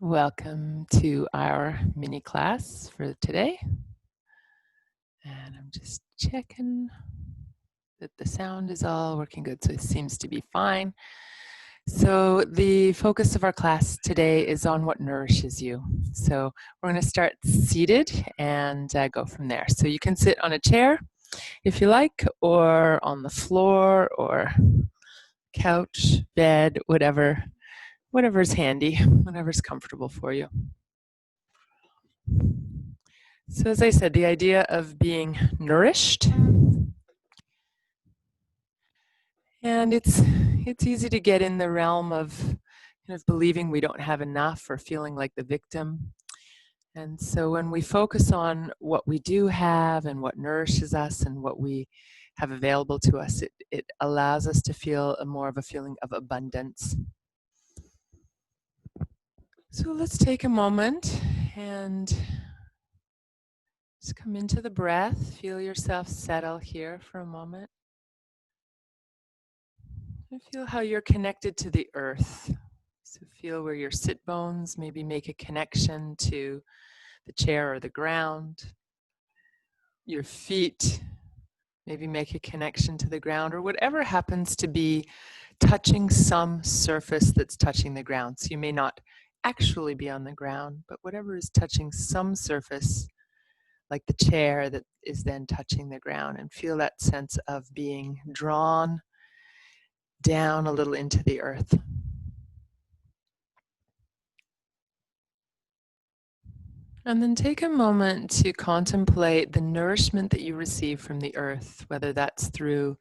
Welcome to our mini class for today. And I'm just checking that the sound is all working good, so it seems to be fine. So the focus of our class today is on what nourishes you. So we're going to start seated and go from there. So you can sit on a chair if you like, or on the floor, or couch, bed, whatever's handy, whatever's comfortable for you. So as I said, the idea of being nourished, and it's easy to get in the realm of believing we don't have enough or feeling like the victim. And so when we focus on what we do have and what nourishes us and what we have available to us, it allows us to feel more of a feeling of abundance. So let's take a moment and just come into the breath. Feel yourself settle here for a moment. And feel how you're connected to the earth. So feel where your sit bones maybe make a connection to the chair or the ground. Your feet maybe make a connection to the ground, or whatever happens to be touching some surface that's touching the ground. So you may not actually be on the ground, but whatever is touching some surface, like the chair that is then touching the ground, and feel that sense of being drawn down a little into the earth. And then take a moment to contemplate the nourishment that you receive from the earth, whether that's through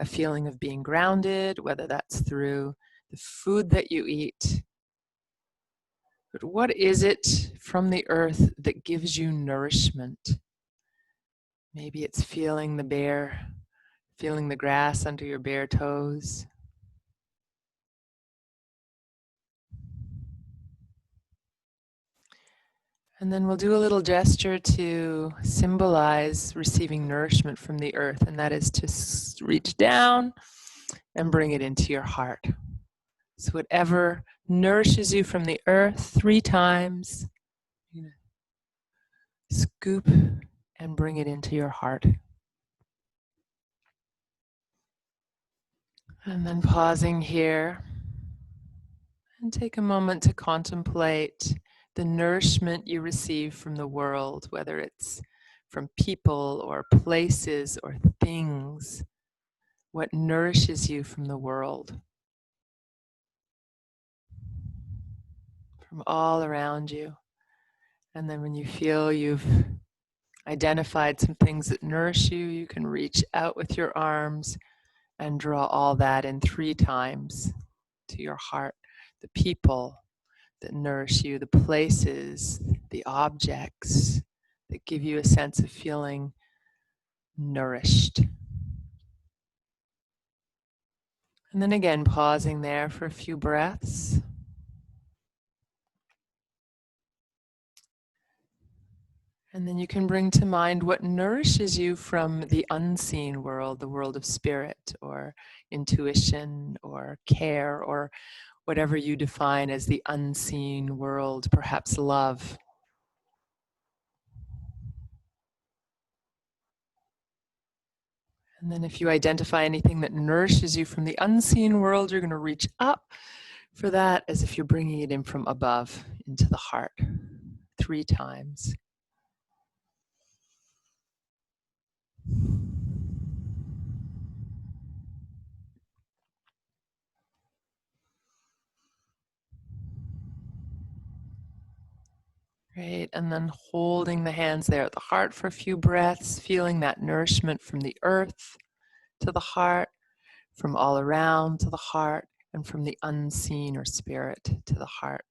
a feeling of being grounded, whether that's through the food that you eat. But what is it from the earth that gives you nourishment? Maybe it's feeling the grass under your bare toes. And then we'll do a little gesture to symbolize receiving nourishment from the earth, and that is to reach down and bring it into your heart. So whatever nourishes you from the earth 3 times, scoop and bring it into your heart. And then pausing here, and take a moment to contemplate the nourishment you receive from the world, whether it's from people or places or things. What nourishes you from the world, from all around you. And then when you feel you've identified some things that nourish you, you can reach out with your arms and draw all that in 3 times to your heart. The people that nourish you, the places, the objects that give you a sense of feeling nourished. And then again, pausing there for a few breaths. And then you can bring to mind what nourishes you from the unseen world, the world of spirit or intuition or care or whatever you define as the unseen world, perhaps love. And then if you identify anything that nourishes you from the unseen world, you're going to reach up for that as if you're bringing it in from above into the heart 3 times. Great, and then holding the hands there at the heart for a few breaths, feeling that nourishment from the earth to the heart, from all around to the heart, and from the unseen or spirit to the heart.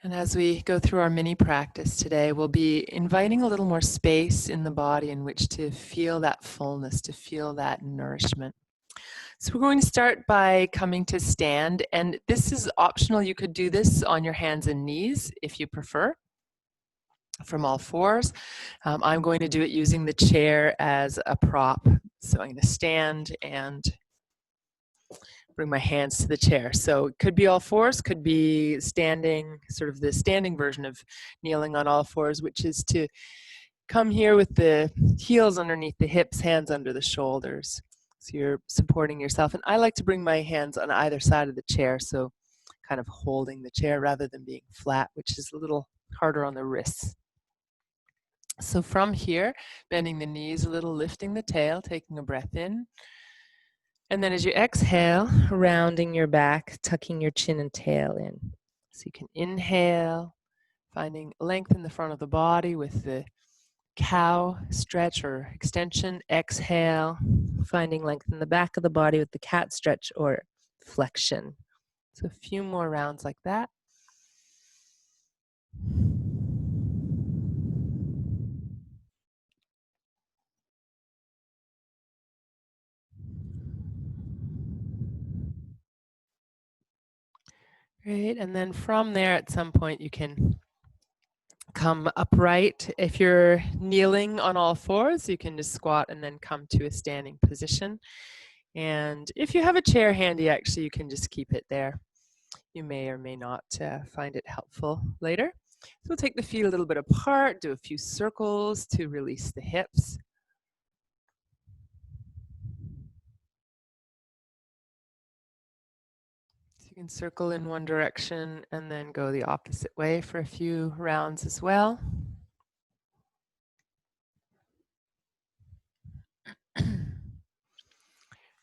And as we go through our mini practice today, we'll be inviting a little more space in the body in which to feel that fullness, to feel that nourishment. So we're going to start by coming to stand, and this is optional. You could do this on your hands and knees if you prefer, from all 4s. I'm going to do it using the chair as a prop. So I'm going to stand and bring my hands to the chair. So it could be all fours, could be standing, sort of the standing version of kneeling on all fours, which is to come here with the heels underneath the hips, hands under the shoulders. So you're supporting yourself. And I like to bring my hands on either side of the chair, so kind of holding the chair rather than being flat, which is a little harder on the wrists. So from here, bending the knees a little, lifting the tail, taking a breath in. And then as you exhale, rounding your back, tucking your chin and tail in. So you can inhale, finding length in the front of the body with the cow stretch or extension. Exhale, finding length in the back of the body with the cat stretch or flexion. So a few more rounds like that. Great, and then from there at some point you can come upright. If you're kneeling on all fours, you can just squat and then come to a standing position. And if you have a chair handy, actually, you can just keep it there. You may or may not find it helpful later. So we'll take the feet a little bit apart, do a few circles to release the hips. So you can circle in one direction and then go the opposite way for a few rounds as well.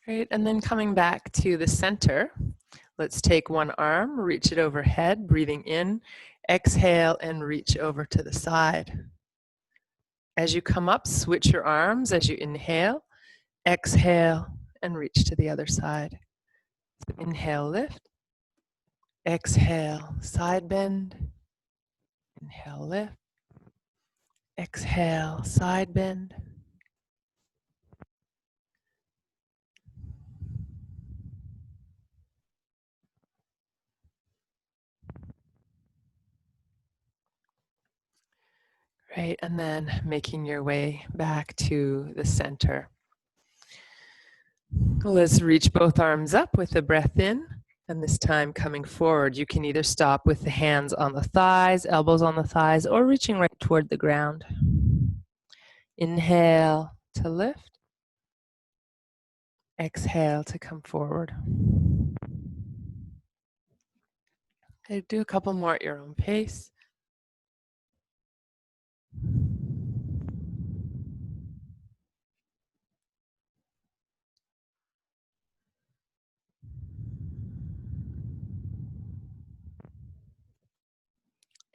Great, and then coming back to the center, let's take one arm, reach it overhead, breathing in, exhale and reach over to the side. As you come up, switch your arms as you inhale, exhale and reach to the other side. So inhale, lift, exhale, side bend, inhale, lift, exhale, side bend. Great, and then making your way back to the center. Let's reach both arms up with a breath in, and this time coming forward. You can either stop with the hands on the thighs, elbows on the thighs, or reaching right toward the ground. Inhale to lift. Exhale to come forward. Okay, do a couple more at your own pace.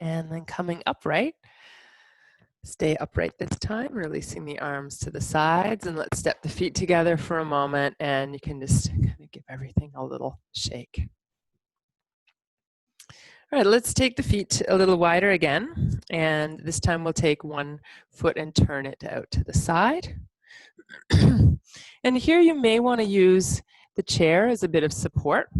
And then coming upright. Stay upright this time, releasing the arms to the sides, and let's step the feet together for a moment, and you can just kind of give everything a little shake. All right, let's take the feet a little wider again, and this time we'll take one foot and turn it out to the side. And here you may want to use the chair as a bit of support.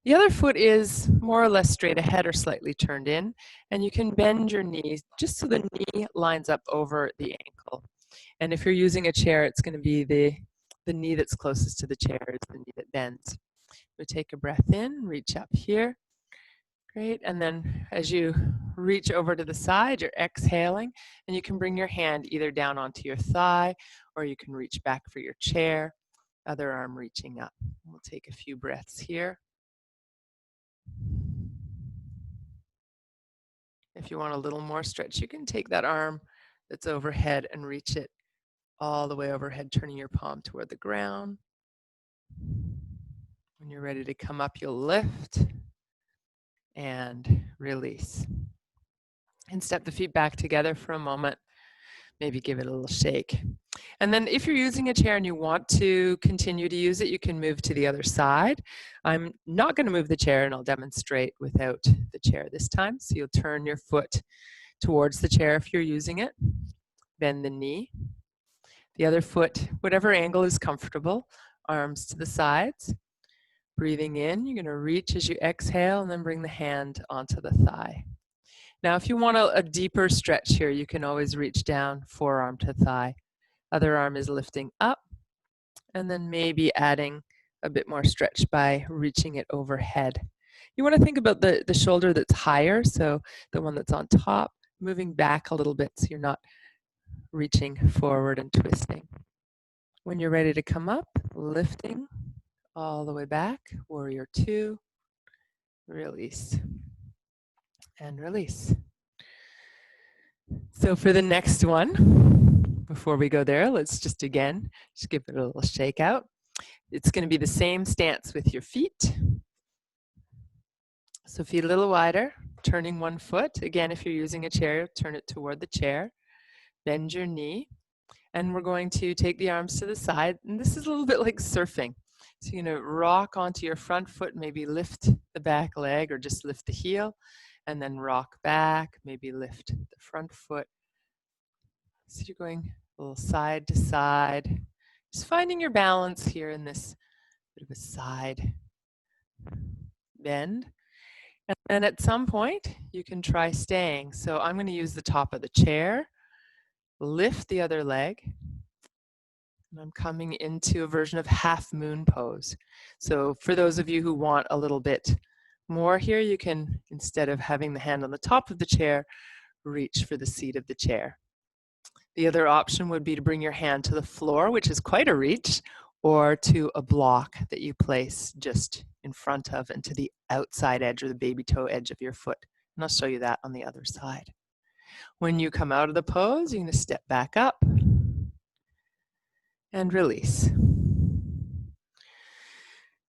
The other foot is more or less straight ahead or slightly turned in, and you can bend your knees just so the knee lines up over the ankle. And if you're using a chair, it's going to be the knee that's closest to the chair is the knee that bends. We take a breath in, reach up here. Great, and then as you reach over to the side, you're exhaling, and you can bring your hand either down onto your thigh, or you can reach back for your chair, other arm reaching up. We'll take a few breaths here. If you want a little more stretch, you can take that arm that's overhead and reach it all the way overhead, turning your palm toward the ground. When you're ready to come up, you'll lift and release. And step the feet back together for a moment. Maybe give it a little shake. And then if you're using a chair and you want to continue to use it, you can move to the other side. I'm not going to move the chair, and I'll demonstrate without the chair this time. So you'll turn your foot towards the chair if you're using it. Bend the knee. The other foot, whatever angle is comfortable, arms to the sides. Breathing in, you're going to reach as you exhale and then bring the hand onto the thigh. Now, if you want a deeper stretch here, you can always reach down, forearm to thigh. Other arm is lifting up, and then maybe adding a bit more stretch by reaching it overhead. You want to think about the shoulder that's higher, so the one that's on top, moving back a little bit so you're not reaching forward and twisting. When you're ready to come up, lifting all the way back, warrior two, release, and release. So for the next one, before we go there, let's just give it a little shake out. It's going to be the same stance with your feet. So feet a little wider, turning one foot. Again, if you're using a chair, turn it toward the chair. Bend your knee. And we're going to take the arms to the side. And this is a little bit like surfing. So you're going to rock onto your front foot, maybe lift the back leg or just lift the heel. And then rock back, maybe lift the front foot. So you're going a little side to side. Just finding your balance here in this bit of a side bend. And at some point, you can try staying. So I'm going to use the top of the chair, lift the other leg, and I'm coming into a version of half moon pose. So for those of you who want a little bit more here, you can, instead of having the hand on the top of the chair, reach for the seat of the chair. The other option would be to bring your hand to the floor, which is quite a reach, or to a block that you place just in front of and to the outside edge or the baby toe edge of your foot. And I'll show you that on the other side. When you come out of the pose, you're going to step back up and release.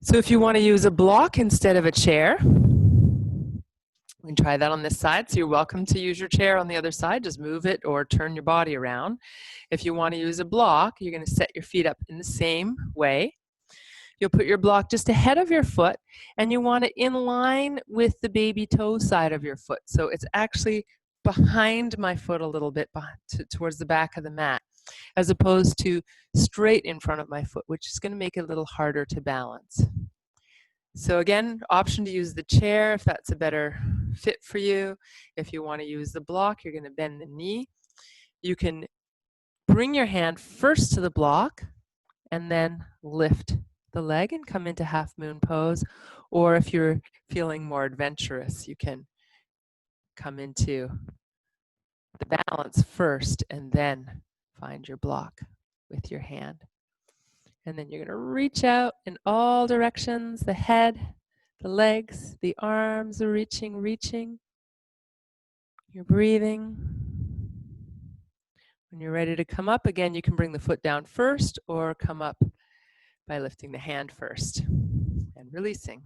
So if you want to use a block instead of a chair, we can try that on this side. So you're welcome to use your chair on the other side. Just move it or turn your body around. If you want to use a block, you're going to set your feet up in the same way. You'll put your block just ahead of your foot, and you want it in line with the baby toe side of your foot. So it's actually behind my foot a little bit, towards the back of the mat, as opposed to straight in front of my foot, which is going to make it a little harder to balance. So again, option to use the chair if that's a better fit for you. If you want to use the block, you're going to bend the knee. You can bring your hand first to the block and then lift the leg and come into half moon pose. Or if you're feeling more adventurous, you can come into the balance first and then find your block with your hand. And then you're going to reach out in all directions, the head, the legs, the arms are reaching. You're breathing. When you're ready to come up, again, you can bring the foot down first or come up by lifting the hand first and releasing.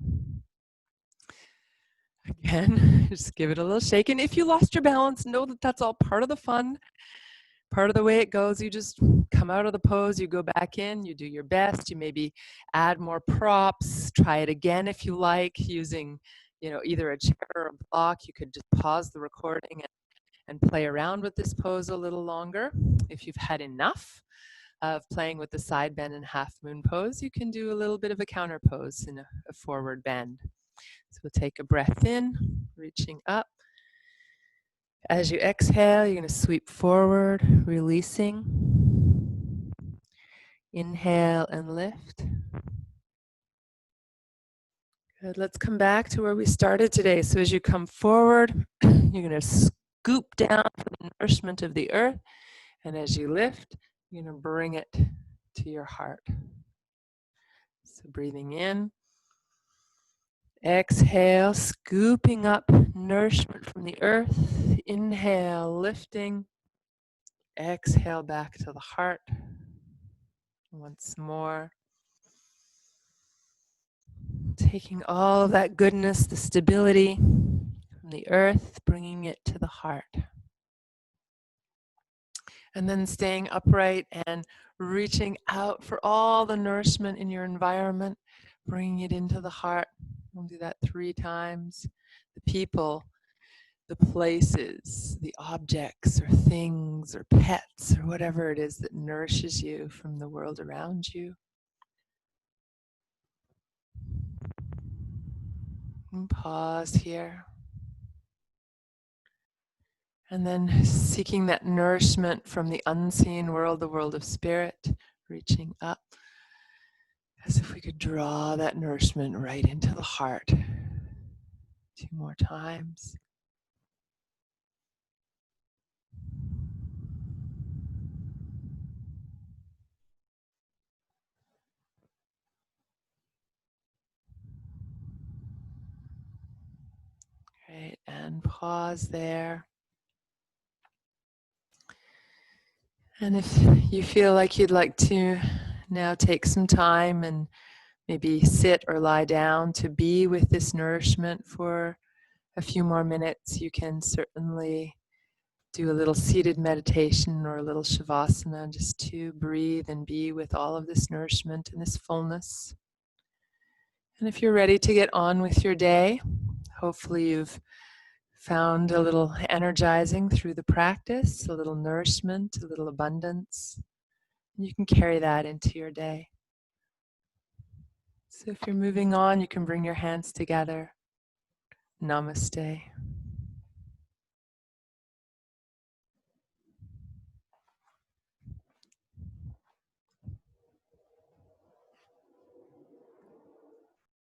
Again, just give it a little shake. And if you lost your balance, know that that's all part of the fun. Part of the way it goes, you just come out of the pose, you go back in, you do your best, you maybe add more props, try it again if you like, using, either a chair or a block. You could just pause the recording and play around with this pose a little longer. If you've had enough of playing with the side bend and half moon pose, you can do a little bit of a counter pose in a forward bend. So we'll take a breath in, reaching up. As you exhale, you're going to sweep forward, releasing. Inhale and lift. Good. Let's come back to where we started today. So as you come forward, you're going to scoop down for the nourishment of the earth. And as you lift, you're going to bring it to your heart. So breathing in. Exhale, scooping up nourishment from the earth. Inhale, lifting. Exhale back to the heart. Once more. Taking all of that goodness, the stability from the earth, bringing it to the heart. And then staying upright and reaching out for all the nourishment in your environment, bringing it into the heart. We'll do that 3 times. The people, the places, the objects or things or pets or whatever it is that nourishes you from the world around you. And pause here. And then seeking that nourishment from the unseen world, the world of spirit, reaching up. As if we could draw that nourishment right into the heart. 2 more times. Great, and pause there. And if you feel like you'd like to now take some time and maybe sit or lie down to be with this nourishment for a few more minutes, you can certainly do a little seated meditation or a little shavasana just to breathe and be with all of this nourishment and this fullness. And if you're ready to get on with your day, hopefully you've found a little energizing through the practice, a little nourishment, a little abundance. You can carry that into your day. So if you're moving on, you can bring your hands together. Namaste.